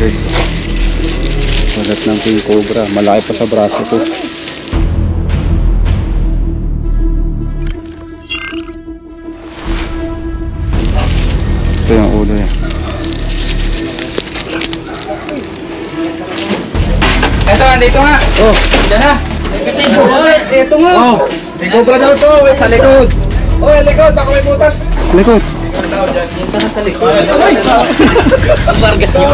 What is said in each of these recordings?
guys. Malat ng king cobra. Malaki pa sa braso ko. Ito yung ulo niya. Ito, andito nga. Oh, Diyan na. Ito nga. oh, May cobra daw to. Sa likod. Oh, likod. Baka may butas. likod. Punta na sa likod. Ang sargas niyo.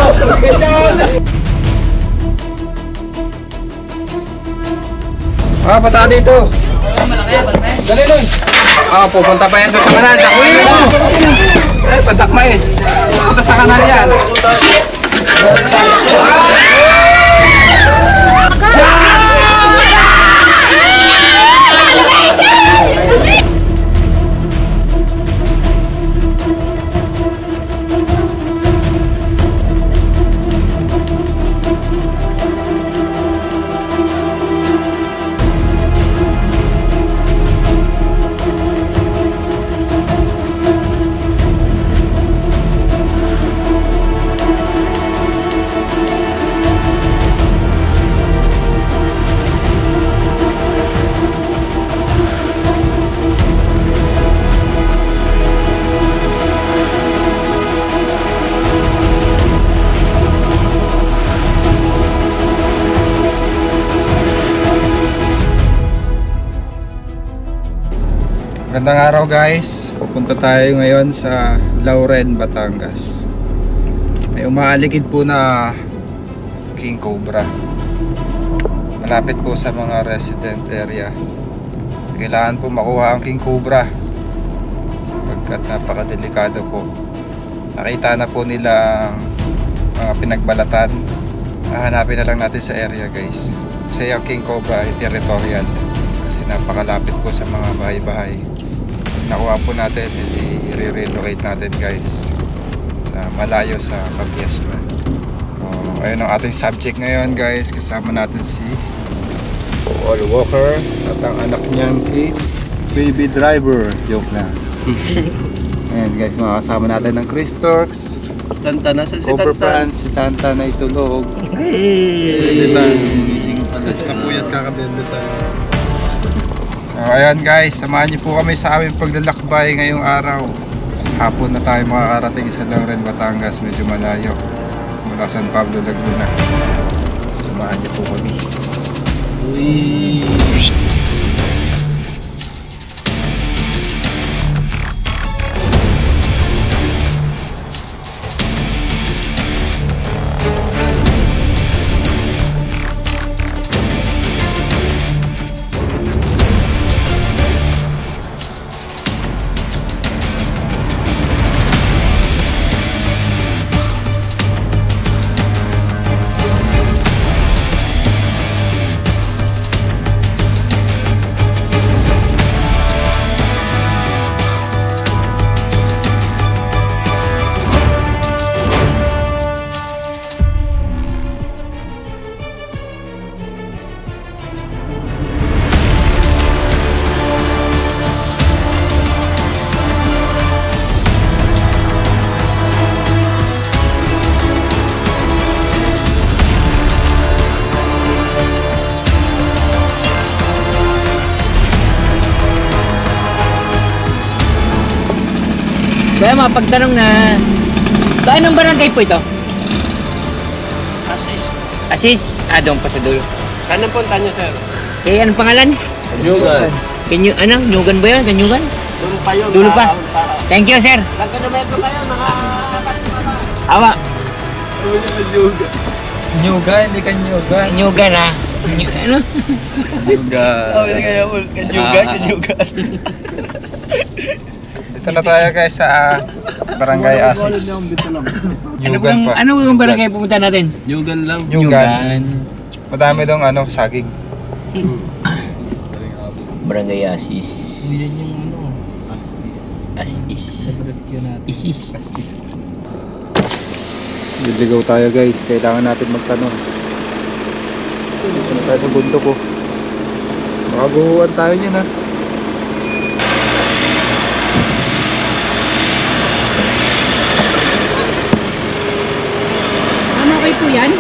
Pata dito. Dali nun. Pupunta pa yan doon sa kanal. Takuin mo. Pantakma eh. Punta sa kanal yan. Magandang araw guys. Pupunta tayo ngayon sa Lauren, Batangas. May umaaligid po na king cobra. Malapit po sa mga resident area. Kailangan po makuha ang king cobra pagkat napakadelikado po. Nakita na po nila mga pinagbalatan. Hahanapin na lang natin sa area guys. Kasi ang king cobra ay territorial. Kasi napakalapit po sa mga bahay-bahay. Nakuha po natin, i-relocate natin guys sa malayo sa Capias na. Ayun ang ating subject ngayon guys. Kasama natin si Paul Walker at ang anak niyan si Baby Driver. Joke na. Ayan guys, makakasama natin ng Chris Turks, Tanta na sa Cobra Pants, si Tanta na itulog. Gising pala siya. Kapuyat kakabende tayo. So ayan guys, samahan niyo po kami sa aming paglalakbay ngayong araw. Hapon na tayo makakarating sa Lauren, Batangas. Medyo malayo mula San Pablo, Laguna. Samahan niyo po kami. Uy. Kaya mapagtanong na, saan ang barangay po ito? Asis. Asis? Doon pa sa dulo. Saan ang punta niyo, sir? Eh, anong pangalan? Kanyugan. Nyugan ba yun? Kanyugan? Doon pa yun. Dulo pa? Thank you, sir. Ilang kilometro kayo, mga Awa. Nyugan, hindi ka nyugan. Kanyugan, ha? Ano? Nyugan. Kanyugan. Dito na tayo guys sa Barangay Asis. Nyugan pa. Ano yung barangay pupunta natin? Nyugan lang. Nyugan. Madami dong saging. Barangay Asis. Yan yung Asis. Isis. Diligaw tayo guys. Kailangan natin magtanong. Dito na tayo sa bundok ko. Makaguhuan tayo niyan ha. po yan?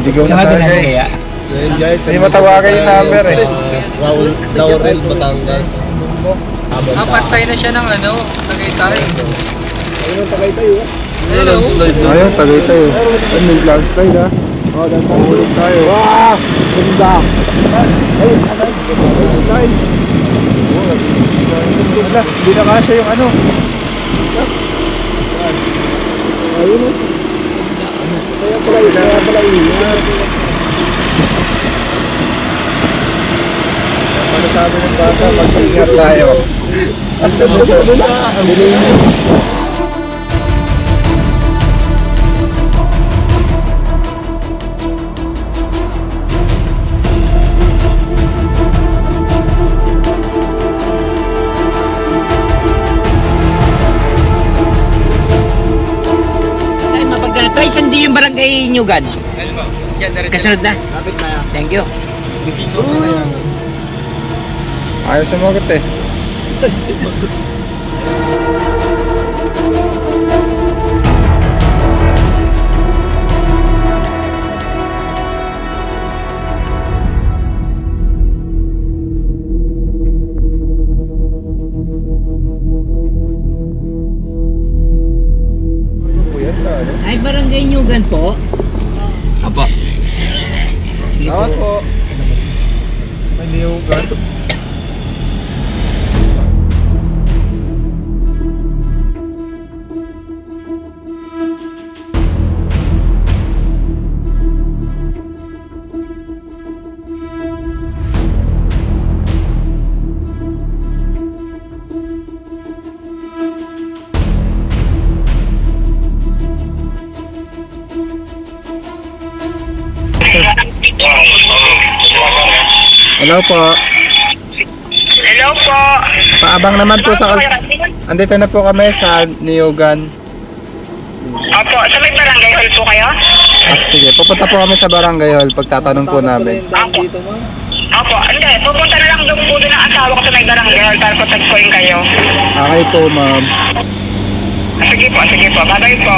Ligaw na tayo guys. So yun guys, Hindi matawagan yung number eh. Laurel, Batangas. Napatay na siya ng ano, Tagaytay. Ayun, Tagaytay oh. Hello. Ayun, Tagaytay oh. Ayun, may landslide ha. Oh, dahil pahulog tayo. Wow! Ganda! Ayun, landslide. Tugtog na. Hindi na kasya yung ano. Ayun oh. Kaya pala yun. Ano sabi ng bata, mag-ingat tayo. Ang tugtog na. Ang bilis. Ay, mapagganito. Ay, sandi yung barangay Nyugan. Ano ba? Yan, diretso. Kasunod na. Lapit na yan. Thank you. Ayaw sumagot eh. Ay, barangay Nyugan po. Apo. Tawad po. Maniugan. Hello po. Hello po. Paabang naman po sa andito na po kami sa Niyugan. Opo, sa may barangay hall po kayo? Sige, pupunta po kami sa Barangay Hall. Pagtatanong po namin. Opo, hindi. Pupunta na lang doon po doon ang asawa ko sa may barangay hall para patagpuin kayo. Okay po, ma'am. Sige po, sige po. Bye-bye po.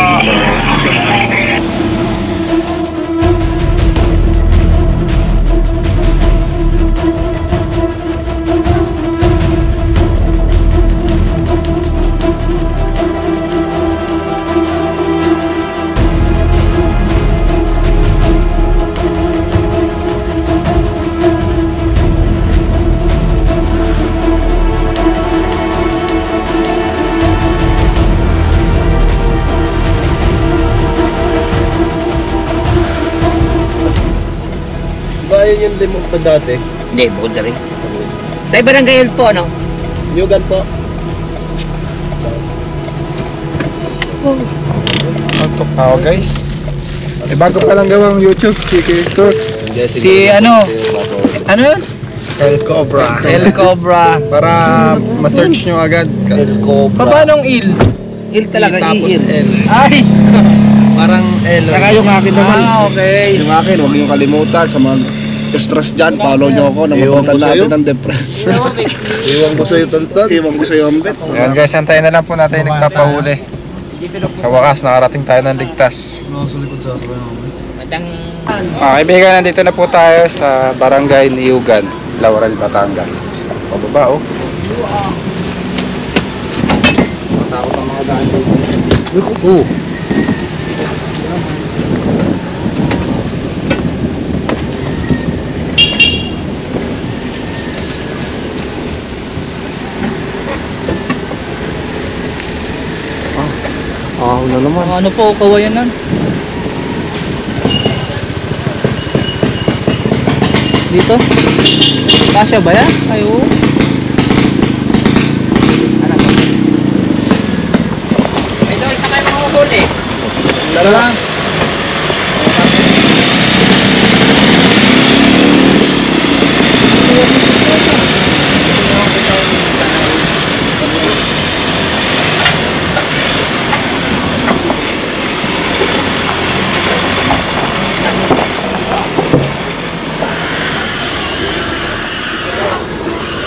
Ayun yung limong pa dati. Hindi, bukod na rin. Tayo barangay Hall po, no? Nyugan po. Antok ako guys. Eh, bago pa lang gawang YouTube, Chiki Turks. Si ano? Ano? El Cobra. El Cobra. Para ma-search nyo agad. El Cobra. Paanong il? Il talaga, Tapos il. L. Ay! Parang Saka yung akin naman. Okay. Yung akin, huwag niyong kalimutan sa mga stress dyan. Follow niyo ako na mapunta natin ng depress. Iwan ko sa'yo, Tonton. Iwan ko sa'yo, Ambet. Ayan guys, antayin na lang po natin yung nagpapahuli. Sa wakas, nakarating tayo ng ligtas. Madang... Kaibigan, nandito na po tayo sa Barangay Niyugan, Laurel, Batangas. Pababa, oh. Matakot ang mga daan dito. Ano naman? Ano po, kawayan nun? Dito? Kasya ba yan? Ay, oo. Ay, doon, sa kayo mahuhuli. Dala.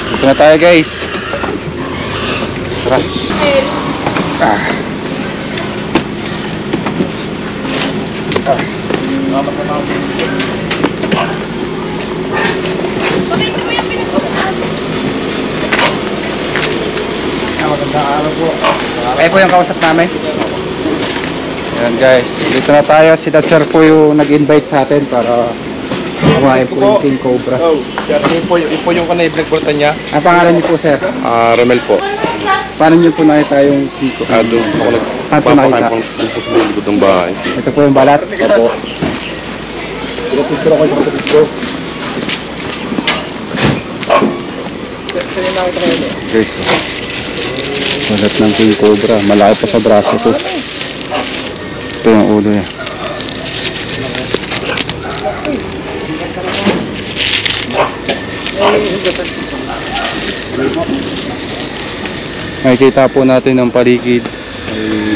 Dito na tayo guys. Tara. Ah. Ay po yung kausap namin. Ayan guys, dito na tayo. Sila sir po yung nag-invite sa atin para kumain po yung King Cobra. Oh, ipo yung kanay pinagpultan niya. Ang pangalan niyo po sir? Ramel po. Paano niyo po nakita yung King Cobra? Doon ako Saan po nakita? nagpapakain ng bahay. Ito po yung balat. Opo. Pinapicture ako yung picture. Guys, balat ng King Cobra. Malaki pa sa braso to. Ito yung ulo niya. Makikita po natin ang paligid ay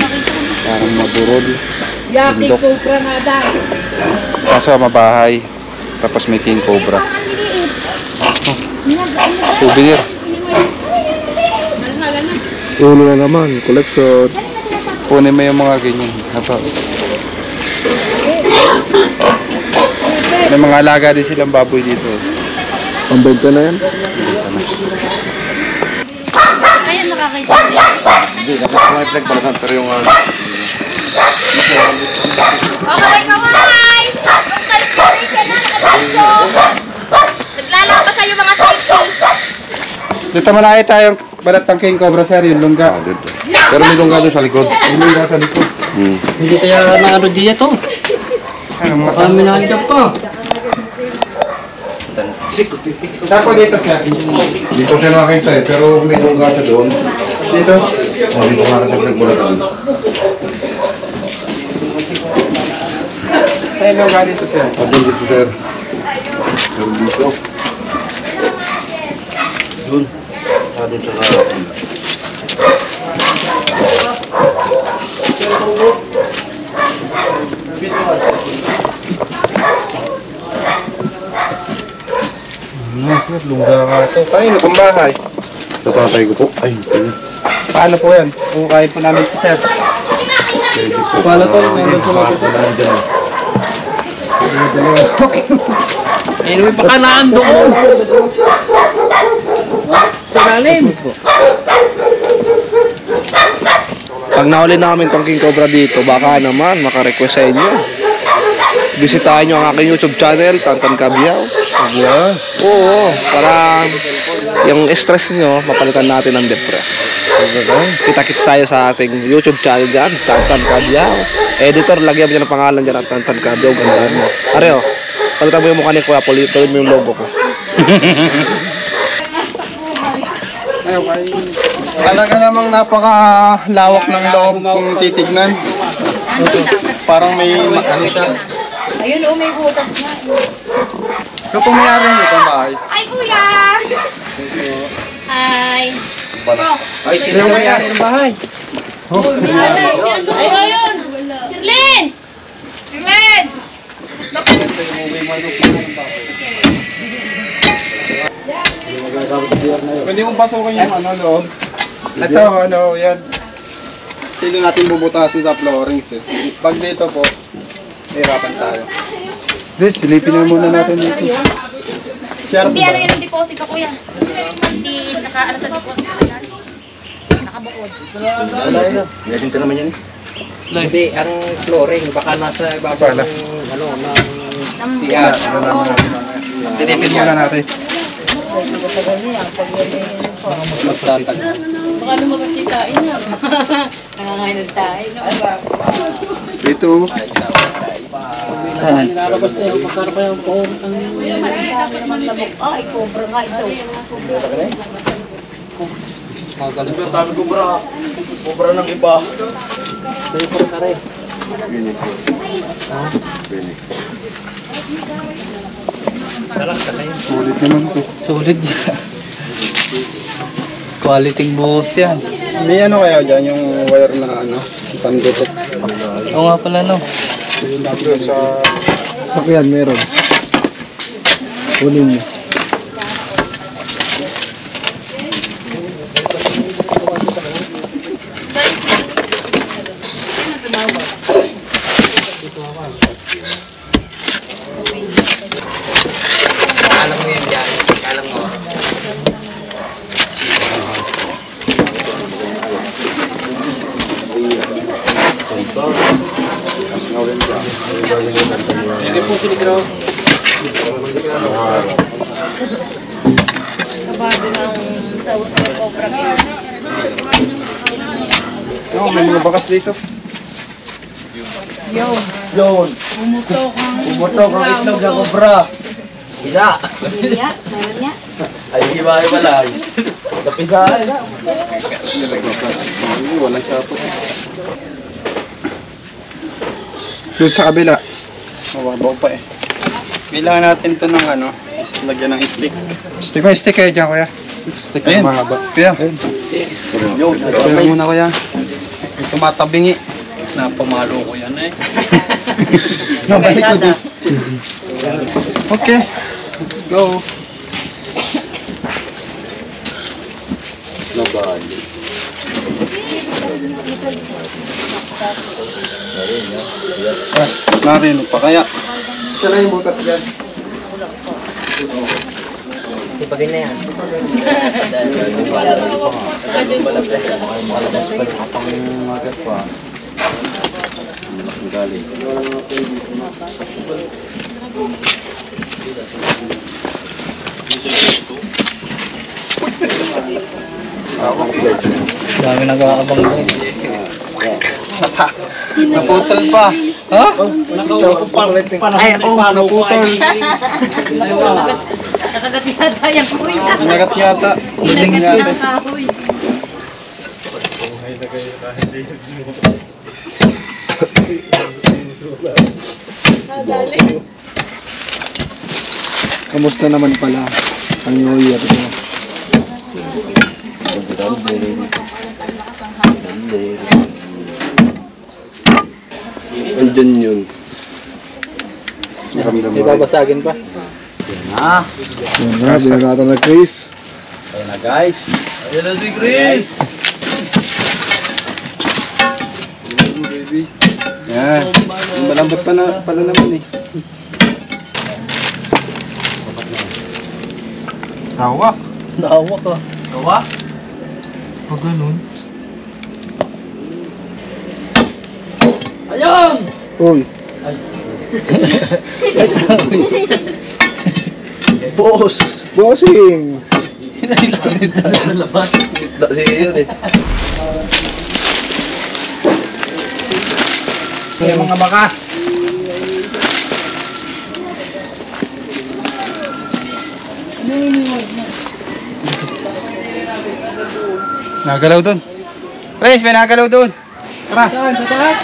parang maburol. King Cobra na daw. Kaso mabahay. Tapos may King Cobra. Souvenir. Ulo na naman, collection. Kunin mo yung mga ganyan. Haba. May mga alaga din silang baboy dito. Ang benta na yan? Ayan, nakakita. Hindi, nakakalive balasan pero yung Oh, kaway! Sorry ka na, nakatulog. Naglalaro pa sa'yo mga sexy. Dito malaki tayong balat ng King Cobra sir, yung lungga. Pero may lungga doon sa likod. Yung lungga sa likod. Hindi kaya na ano diya to. Ano mga Kami nandiyan pa. Tapo dito sir. Dito siya nakita eh, pero may lungga siya doon. Dito. Dito ka na siya pinagpulatan. Ay, lungga dito sir. Doon dito sir. Pero dito. Doon. Doon siya nakita. Ano sir, lungga nga ito. Paano kung bahay? Natatay ko po. Ay, ayun. Paano po yan? Kung kaya po namin ito sir. Paano to? Meron sa mga dyan. Anyway, baka naandong mo. Sa lalim. Pag nahuli namin tong King Cobra dito, baka naman makarequest sa inyo. Bisitahin nyo ang aking YouTube channel, Tantan Cabiao. Oo, para yung stress nyo, mapalitan natin ng depress. Kita-kits tayo sa ating YouTube channel dyan, Tantan Cabiao. Editor, lagyan mo dyan ang pangalan dyan at Tantan Cabiao. Gandaan mo. Areo, palitan mo yung mukha ni Kuya Paul, ito mo yung logo ko. Talaga namang napakalawak ng loob kung titignan. Parang may ano siya. Ayun, may butas na. So kung mayari nyo itong bahay. Ay, kuya! Hi! Ay, sino yung mayari ng bahay? Ay, ayun! Lynn! mong pasukin yung ano, loob. Ito, ano, yan. Sino natin bubutasin sa flooring. Pag dito po, hirapan tayo. Silipin na muna natin dito. Hindi ano yun ang deposito ko yan. Hindi naka ano sa deposito sa yan. Nakabukod. Meron ka naman yan. Hindi, ang flooring, baka nasa ibabaw ng, ano, ng CR. Silipin muna natin. Baka lumabas si Tain na. Nangangain ng Tain. Dito. Saan? Nilalabas na yung pagkara pa yung phone. Ay, cobra nga ito. Magaling pa, dami ko bra. Kubra ng iba. Dami ko kare. Sulit naman to. Sulit niya. Quality boss yan. May ano kaya dyan, yung wire na ano, pandetect. Oo nga pala no. Sa Sakyan, meron. Kunin mo. Alam mo yan dyan. Alam mo. Sige po, sinigraw. Kabado ng sa cobra ngayon. Oo, may mga bakas dito. Pumutok ang itlog ng kobra. Iya, meron niya. Ay, iba-iba lang. Napisahan. walang sapo. Doon sa kabila. Mababaw pa eh. Kailangan natin ito ng ano, lagyan ng stick. Stick mo, stick kayo dyan, kuya. Stick na mahaba. Kuya. Yun, ito muna ko yan. May tumatabingi. Napamalo ko yan eh. Nabalik ko din. Okay. Let's go. Narino pa kaya. Siya na yung butas dyan. Ipagin na yan. Dami nag-aabang guys. Naputol pa. Ha? Ay, naputol. Nakagat yata yung kuya. Nagat yata. Gising yata. Nakahoy. Kamusta naman pala ang New Year mo? Andyan yun. May babasagin pa. Yan na, binarata na Chris. Ayun na guys. Ayun na si Chris. Yan. Malambot pa na pala naman eh. Tawa. Naawa ka. Gawa? Pag ganun. Ayun! Uy. Boss! Bossing! Sa labas. Sige yun eh. Yung mga bakas. Nagalaw doon. Chris, may nagalaw doon. Tara. Saan? Sa taas?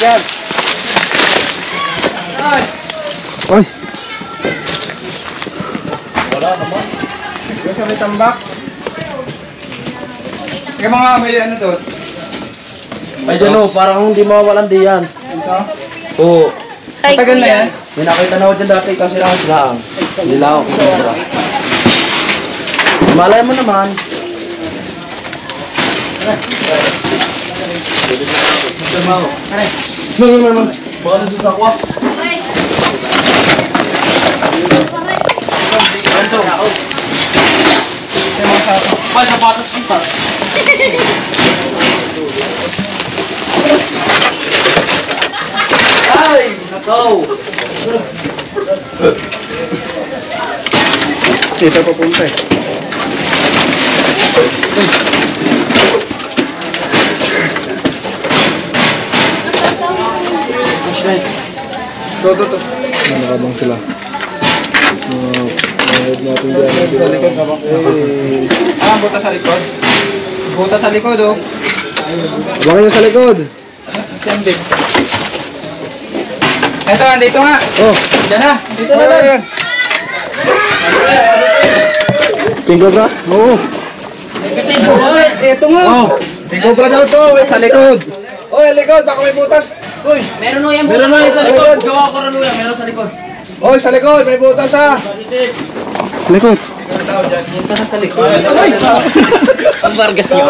dyan. Ay, Yung sa may tambak. Kaya mga may ano doon. Ay, dyan o, parang hindi mawawalan di yan. Ito. Oo. Matagal na yan. May nakita na ako dyan dati kasi ahas laang. Hindi lang ako kumabra. Malay mo naman. Baka nasusakwa. Ay, sapatos kita. Ay, nakaw. Dito papunta eh. To. nanakabang sila. Nangayad natin dyan. Sa likod ka ba? Ah, buta sa likod. Buta sa likod oh. Abangan nyo sa likod. Sending. Eto, andito nga. Oh, Diyan na. Dito na lang. King Cobra? Oo. Ito nga. Oh. Cobra daw to. Sa likod. Oy, likod. Baka may butas. Uy. Meron o yan Meron na yun sa likod. Gawa ko rin yan. Meron sa likod. Oy, sa likod. May butas ah. Likod. Punta na sa likod. Ang Vargas niyo.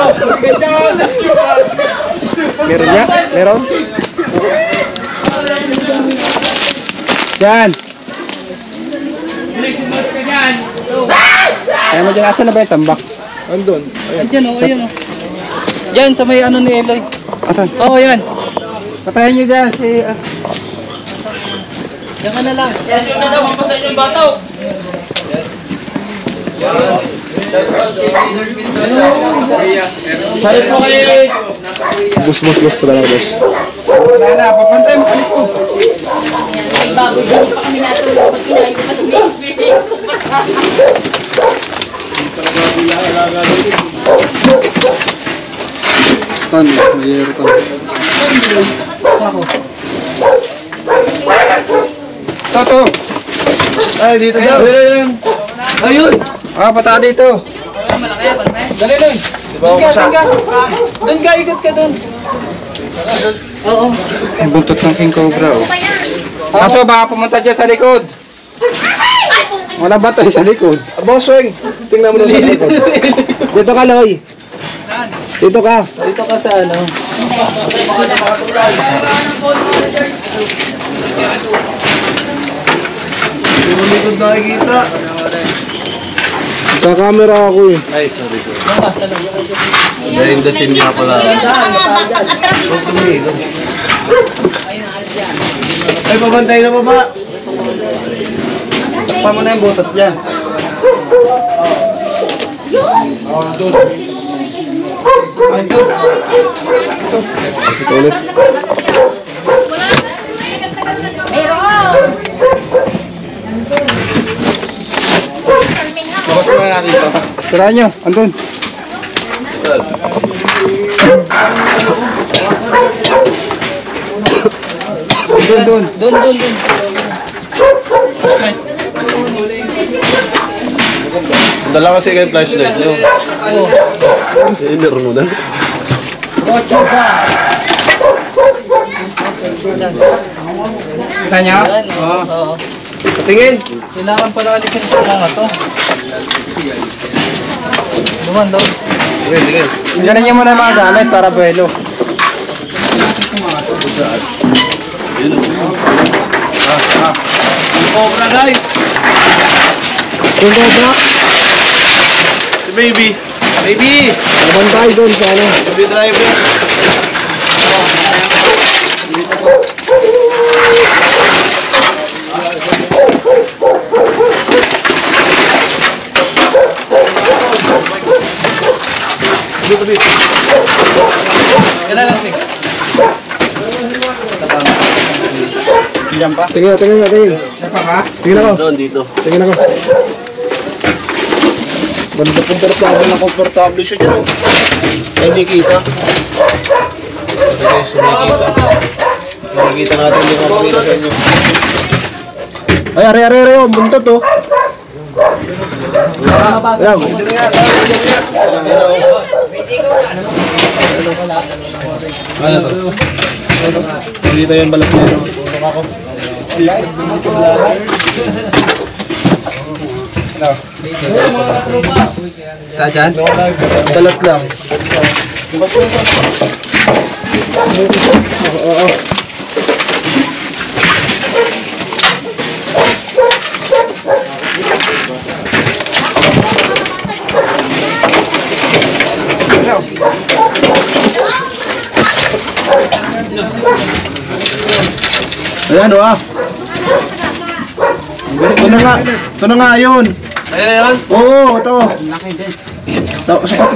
Meron niya? Meron? Yan. Kaya mo dyan. Asan na ba yung tambak? Andun. Andyan o. Ayan o. Yan sa may ano ni Eloy. Asan? Oo, yan. Patayin nyo dyan si... Diyan ka na lang. Salit mo kayo. Bus pa lang, boss. Wala na. Papantay mo sa likod. Ay, baboy. Dito pa kami natulog. Pag kinain ko pa sa baby. Tan, mayero ka. Toto. Ay, dito daw. Ayun. Ah, pata dito. Dali nun. Doon ka, ikot ka doon. Oo. Ang buntot ng King Cobra oh. Kaso baka pumunta dyan sa likod. Wala ba tayo sa likod? Bossing, tingnan mo na sa likod. Dito ka, Loy. Dito ka. Dito ka sa ano? Hindi mo likod nakikita. Kakamera ako eh. Ay, sorry. Dahil dasin niya pala. Ay, pabantay na baba. Takpa mo na yung butas dyan. Ito ulit. Bukas mo na natin ito. Sirahan nyo, andun. Doon. Dala kasi kayo flashlight nyo. Inner mo na. Kita nyo? Oo. Tingin. Kailangan pala alisin ko mga to. Buman daw. Sige. Ganun nyo muna mga gamit para buwelo. Cobra guys. King Cobra. Si baby. Baby. Laban tayo doon sa ano. Baby driver. Tabi. Kailan lang, Pig? Diyan pa? Tingin. Diyan pa ka? Tingin ako. Doon dito. Tingin ako. Banda punta na ako ng komportable siya dyan. Ay, hindi kita. Guys, hindi kita. Nakikita natin yung kapatid sa inyo. Ay, are, oh, buntot, oh. Ayan. Dito yung balat niya, no? Sa dyan? Balat lang. Oo. Ayan, oh, ah. Ito na nga yun. Ayan? Oo, ito.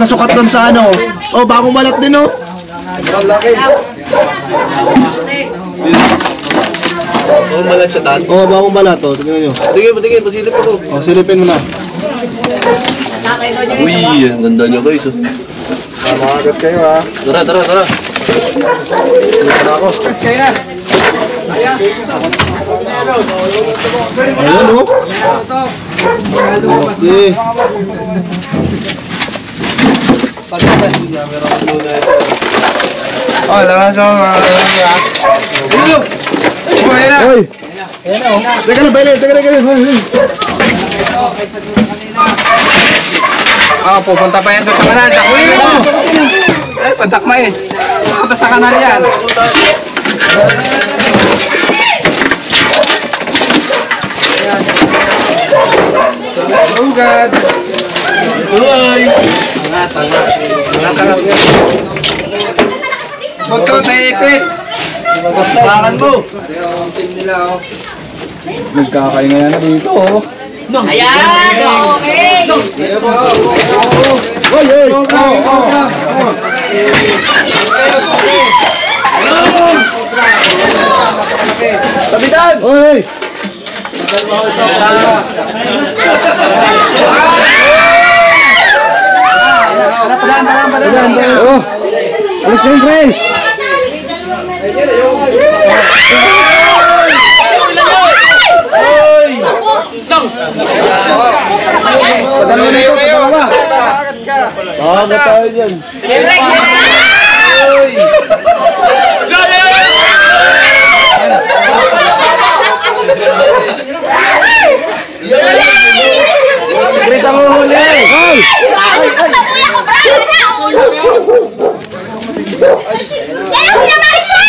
Sukat doon sa ano. Oh, bagong balat din, oh. Ang laki. Bagong balat siya, Tad. Oh, bagong balat, oh. Tingnan nyo. Patingin, pasilip ako. Oh, silipin mo na. Uy, ang ganda niya guys. Tama agad kayo, ha. Tara. Tara ako. Ayan, oh. Okay. Oh, laman sa mga Hoy! Teka lang, Bailey. Teka. Oh, pupunta pa yan doon sa kanal. Uy, ay, pantakma eh. Pupunta sa kanal yan. Oh God. Hoy! Huwag to, naipit. Bakan mo! Nagkakainga na dito, oh. Ayan! Okay! Hoy! Kapitan! Hoy! Oh! Alis na yung Grace! Padala na ito, padala ba? Tama tayo dyan. Si Grace ang uhuli! Ay! Kuya ko, Brian na! Yan ang pinamaripas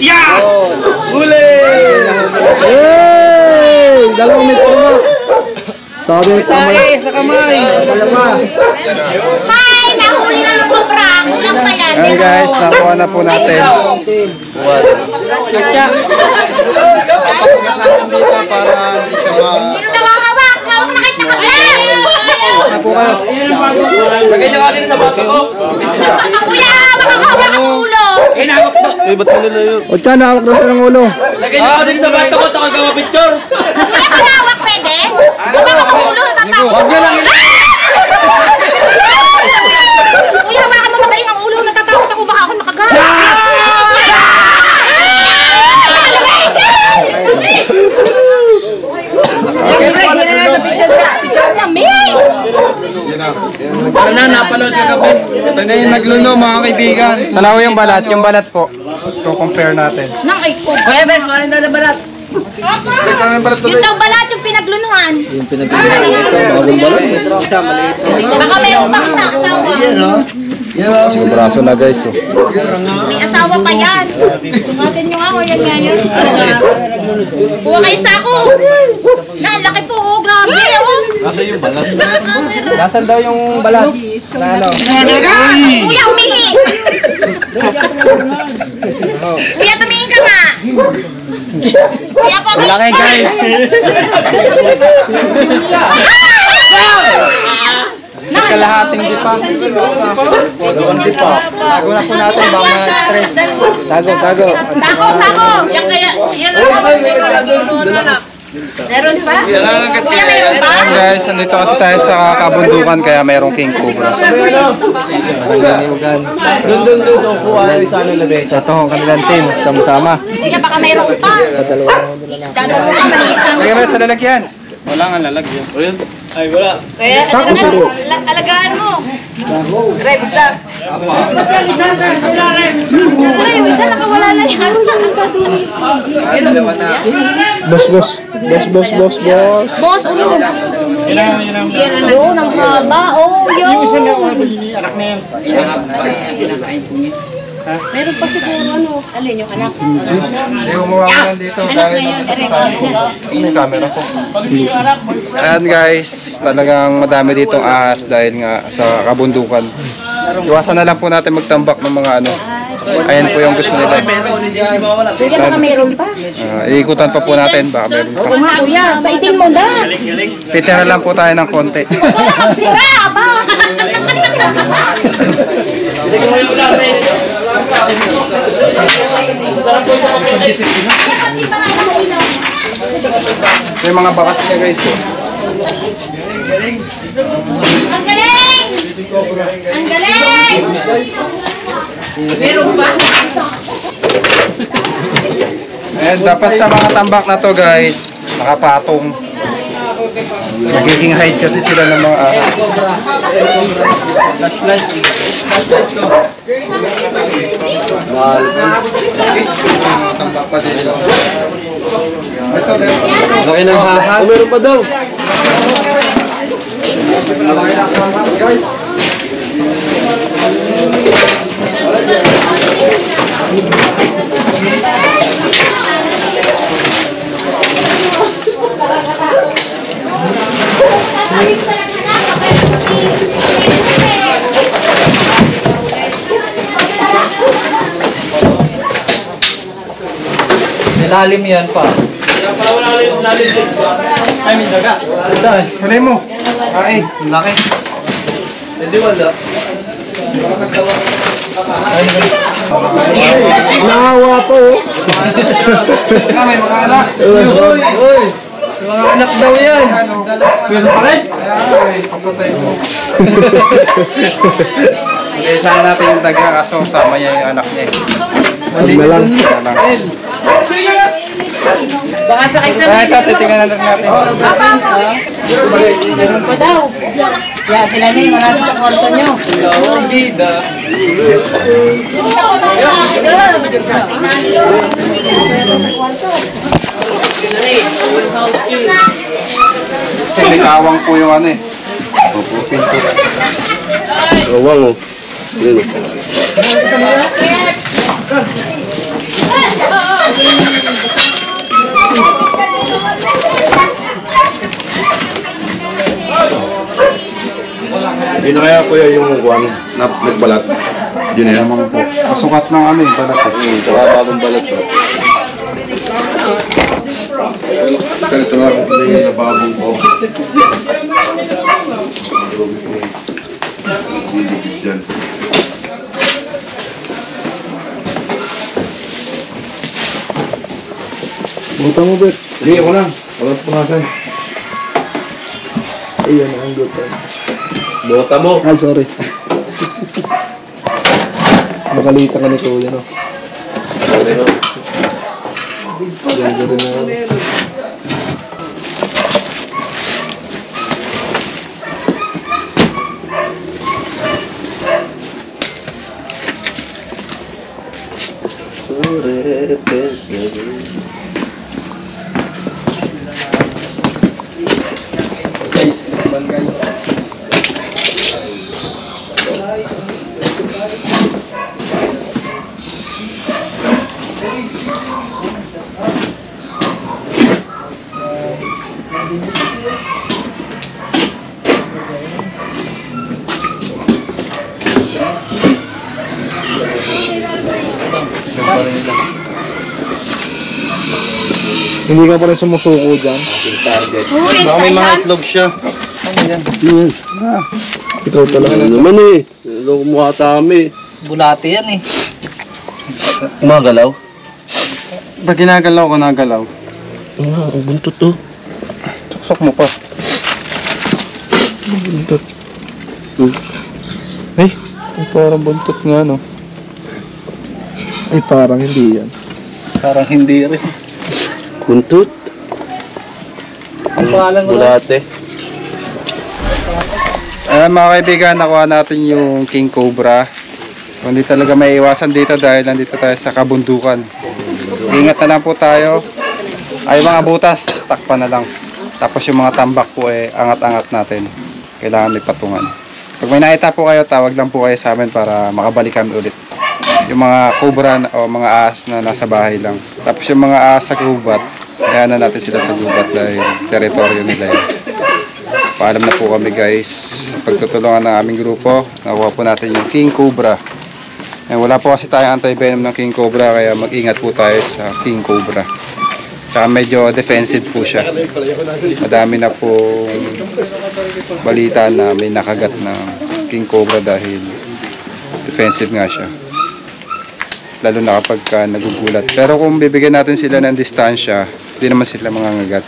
yan! Huli! Hey! Dalawang metro na. Sabi ng kamay. Sa kamay. Hi! Nahuli na yung kobra! Kulang pa yan! Ayan guys, nakuha na po natin. Sino nakakabak? Huwag nakita ka ba? Nakuha na. Kuya! Makakawak ang ulo! Uy, ba't mo nila yun? O tiyan, hawak na ng ulo. Kuya, panawak pwede? Baka ang ulo natatakot. Huwag niyo lang Kuya, baka mamagaling ang ulo. Natatakot ako. Baka ako makagana. Para na, napanood ka gabi. Ito na yung nagluno mga kaibigan. Tanaw yung balat po. Kung compare natin. Nang ay ko. Kuya, Bers, wala na balat. Yung daw balat, yung pinaglunuhan. Yung pinagkagawa ito, bagong balat. Baka mayroong pang sa asawa. Yung braso na guys. Oh. May asawa pa yan. Sukatin nyo nga, o yan nga yan. Kuha kayo sa ako. Na, ang laki po, oh, grabe, oh. Nasa yung balat? Nasaan daw yung balat? Na ano? Kuya, umihi. Kuya, tumingin ka nga. Kuya, pogi. Laki guys. Kalahating di pa. Tago na po natin, baka ma-stress. Tago. Sako. Yan kaya, yan ang mga pinaglunuhan na. Meron pa? Kuya, meron pa? Ayan guys, nandito kasi tayo sa kabundukan kaya mayroong king cobra. Doon sa upuan ay sana labes. Sa ito, kanilang team, sama-sama. Kuya, baka meron pa. Dadalo ka, maliit lang. Lagyan mo na sa lalagyan. Wala nga lalagyan. Ayun. Ay, wala. Kaya, alagaan mo. Drive lang. Wala yung isa, nakawala na yan. Boss. Boss, ulo. Yun, ang haba. Oh, yun. Yung isa na anak na yan. Meron pa siguro ano. Alin yung anak? Hindi gumawa ko lang dito dahil nandito tayo. May camera ko. Ayan guys, talagang madami ditong ahas dahil nga sa kabundukan. Iwasan na lang po natin magtambak ng mga ano. Ayan po yung gusto nila. Kuya, baka meron pa. Iikutan pa po natin, baka meron pa. Kuya, sa iting mo na. Pitira lang po tayo ng konti. Tira, ba? Ito yung mga bakas niya guys. Ang galing! Ang galing! Meron ba? Ayan, dapat sa mga tambak na to guys, nakapatong. Nagiging height kasi sila ng mga ahas. Tambak pa sila. Ito, Laki ng hahas. Meron pa daw. guys. Lalim yan pa. Ay, may daga. Huli mo. Ay, laki. Hindi wala. Nahawa po. May mga anak. Uy! Mga anak daw yan. Ano? Meron pa rin? Ay, papatay mo. Okay, sana natin yung daga kaso sama niya yung anak niya. Huwag na lang. Baka sakit sa Ay, ito, titingnan na lang natin. meron pa daw. Kaya sila na yung mga sa kwarto nyo. Kasi may kawang po yung ano eh. Pupupin po. Awang oh. Yun. Yun na kaya kuya yung kuwan na nagbalat. Yun na yan. Lamang po. Kasukat ng ano eh, balat eh. Saka bagong balat to. Ganito nga kung hindi na bagong ko. Dyan. Buta mo, Bet. Hindi, ako lang. Walang punasan. Ayan ang gutan. Bota mo. Ah, sorry. Makalita ka nito, yan o. Ganda rin na. Guys, naman guys. Hindi ka pa rin sumusuko dyan. Baka may mga itlog siya. Ikaw talaga naman eh. Mukha tami. Bulate yan eh. Umagalaw? Pag ginagalaw ko, nagalaw. Ang buntot to. Suksok mo pa. Buntot. Ay, parang buntot nga, no? Ay, parang hindi yan. Parang hindi rin. Buntot. Ang pangalan ko Bulate. Ayan mga kaibigan, nakuha natin yung King Cobra. Hindi talaga may iwasan dito dahil nandito tayo sa kabundukan. Ingat na lang po tayo. Ay mga butas, takpan na lang. Tapos yung mga tambak po angat-angat natin. Kailangan may patungan. Pag may nakita po kayo, tawag lang po kayo sa amin para makabalik kami ulit. Yung mga cobra o mga ahas na nasa bahay lang. Tapos yung mga ahas sa gubat, kaya na natin sila sa gubat dahil teritoryo nila yun. Paalam na po kami guys. Sa pagtutulungan ng aming grupo, nakuha po natin yung King Cobra. Wala po kasi tayong anti-venom ng King Cobra, kaya mag-ingat po tayo sa King Cobra. Tsaka medyo defensive po siya. Madami na po balita na may nakagat na King Cobra dahil defensive nga siya. Lalo na kapag nagugulat. Pero kung bibigyan natin sila ng distansya, hindi naman sila mangangagat.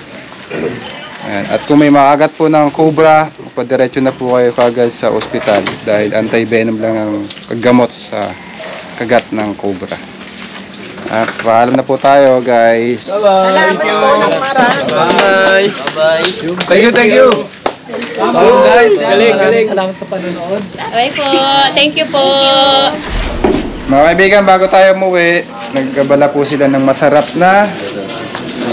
Ayan. At kung may maagat po ng cobra, magpadiretso na po kayo kagad sa ospital dahil anti-venom lang ang gamot sa kagat ng cobra. At paalam na po tayo guys. Bye-bye. Bye-bye. Thank you. Guys, galing. Salamat sa panonood. Bye po. Thank you po. Mga kaibigan, bago tayo umuwi, naggabala po sila ng masarap na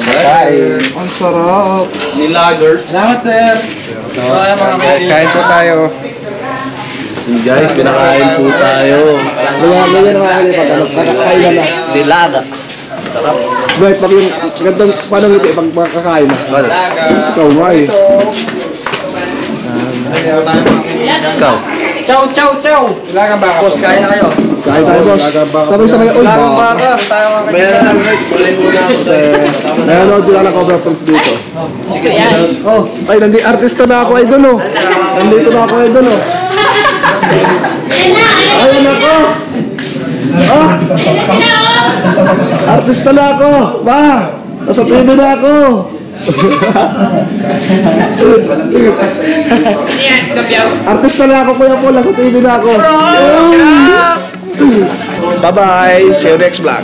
kain. Ang sarap. Salamat, sir. Guys, kain po tayo. Guys, pinakain po tayo. Ganyan naman ako pag kakakain na. Dilaga. Sarap. Boy, pag yung gandang panangiti pag makakain na. Ikaw ba eh. Ikaw. Ciao. Boss, kain na kayo. Kain tayo, boss. Sabay-sabay. Uy, baka. Meron lang guys. Kulay muna ako. Nanonood sila ng Cobra Friends dito. Oh, ay, artista na ako, idol, oh. Nandito na ako, idol, oh. Ayan ako. Ah! Artista na ako. Ba? Nasa TV na ako. Artista na ako, Kuya Paul. Nasa TV na ako. Bye-bye. See you next vlog.